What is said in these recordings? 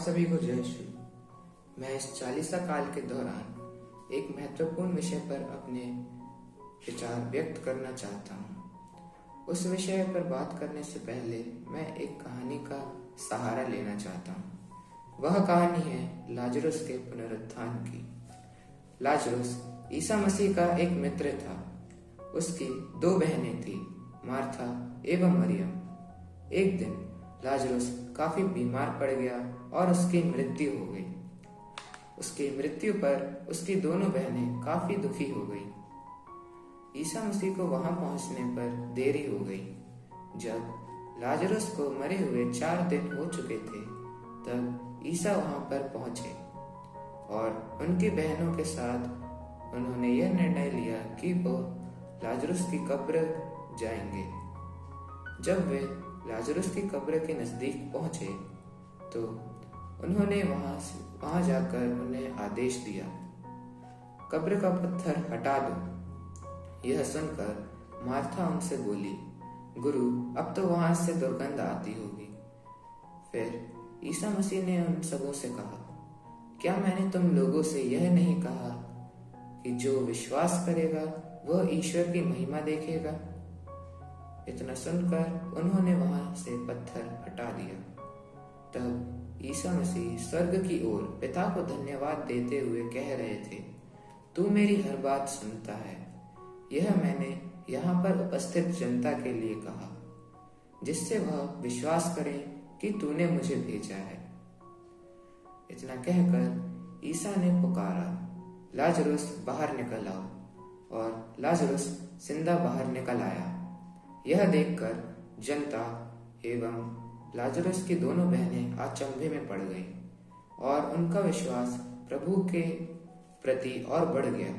सभी को जय श्री। मैं इस चालीसा काल के दौरान एक महत्वपूर्ण विषय पर अपने विचार व्यक्त करना चाहता हूँ। उस विषय पर बात करने से पहले मैं एक कहानी का सहारा लेना चाहता हूँ। वह कहानी है लाजरुस के पुनरुत्थान की। लाजरुस ईसा मसीह का एक मित्र था। उसकी दो बहनें थी, मार्था एवं मरियम। एक दिन लाजरुस काफी बीमार पड़ गया और उसकी मृत्यु हो गई। उसकी मृत्यु पर उसकी दोनों बहनें काफी दुखी हो गई। ईसा मसीह को वहां पहुंचने पर देरी हो गई। जब लाजरुस को मरे हुए 4 दिन हो चुके थे, तब ईसा वहां पर पहुंचे और उनकी बहनों के साथ उन्होंने यह निर्णय लिया कि वो लाजरुस की कब्र जाएंगे। जब वे लाजरुस की कब्र के नजदीक पहुंचे तो उन्होंने वहां जाकर उन्हें आदेश दिया, कब्र का पत्थर हटा दो। यह सुनकर मार्था उनसे बोली, गुरु, अब तो वहां से दुर्गंध आती होगी। फिर ईसा मसीह ने उन सबों से कहा, क्या मैंने तुम लोगों से यह नहीं कहा कि जो विश्वास करेगा वह ईश्वर की महिमा देखेगा? इतना सुनकर उन्होंने वहां से पत्थर हटा दिया। तब ईसा मसीह स्वर्ग की ओर पिता को धन्यवाद देते हुए कह रहे थे, तू मेरी हर बात सुनता है। यह मैंने यहाँ पर उपस्थित जनता के लिए कहा, जिससे वह विश्वास करे कि तूने मुझे भेजा है। इतना कहकर ईसा ने पुकारा, लाजरुस बाहर निकल आओ। और लाजरुस जिंदा बाहर निकल आया। यह देखकर जनता एवं लाजरुस की दोनों बहनें अचंभे में पड़ गईं और उनका विश्वास प्रभु के प्रति और बढ़ गया।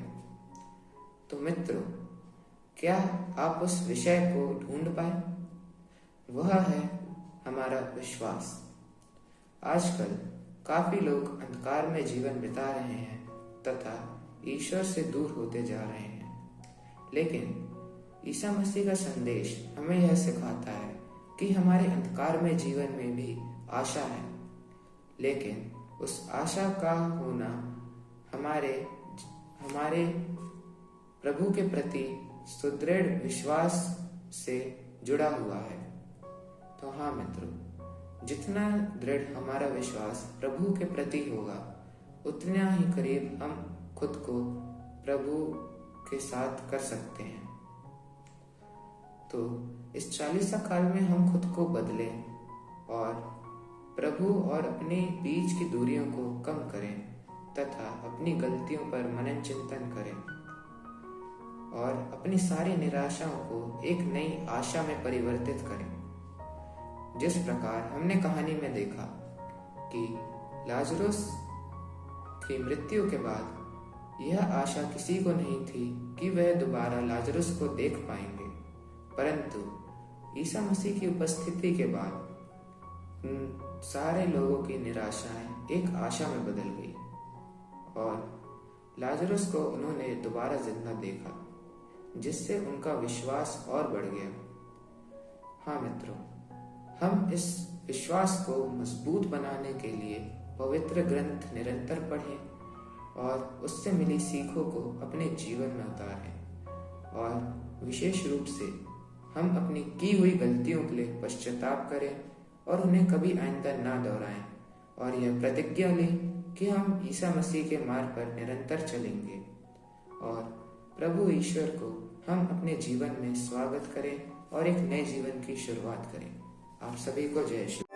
तो मित्रों, क्या आप उस विषय को ढूंढ पाए? वह है हमारा विश्वास। आजकल काफी लोग अंधकार में जीवन बिता रहे हैं तथा ईश्वर से दूर होते जा रहे हैं। लेकिन ईसा मसीह का संदेश हमें यह सिखाता है कि हमारे अंधकार में जीवन में भी आशा है, लेकिन उस आशा का होना हमारे प्रभु के प्रति सुदृढ़ विश्वास से जुड़ा हुआ है। तो हाँ मित्रों, जितना दृढ़ हमारा विश्वास प्रभु के प्रति होगा, उतना ही करीब हम खुद को प्रभु के साथ कर सकते हैं। तो इस चालीसा काल में हम खुद को बदलें और प्रभु और अपने बीच की दूरियों को कम करें तथा अपनी गलतियों पर मनन चिंतन करें और अपनी सारी निराशाओं को एक नई आशा में परिवर्तित करें। जिस प्रकार हमने कहानी में देखा कि लाजरुस की मृत्यु के बाद यह आशा किसी को नहीं थी कि वह दोबारा लाजरुस को देख पाएंगे, परंतु ईसा मसीह की उपस्थिति के बाद उन सारे लोगों की निराशाएं एक आशा में बदल गई और लाजरुस को उन्होंने दोबारा जिंदा देखा, जिससे उनका विश्वास और बढ़ गया। हाँ मित्रों, हम इस विश्वास को मजबूत बनाने के लिए पवित्र ग्रंथ निरंतर पढ़ें और उससे मिली सीखों को अपने जीवन में उतारें और विशेष रूप से हम अपनी की हुई गलतियों के लिए पश्चाताप करें और उन्हें कभी आइंदा ना दोहराएं और यह प्रतिज्ञा लें कि हम ईसा मसीह के मार्ग पर निरंतर चलेंगे और प्रभु ईश्वर को हम अपने जीवन में स्वागत करें और एक नए जीवन की शुरुआत करें। आप सभी को जय श्री।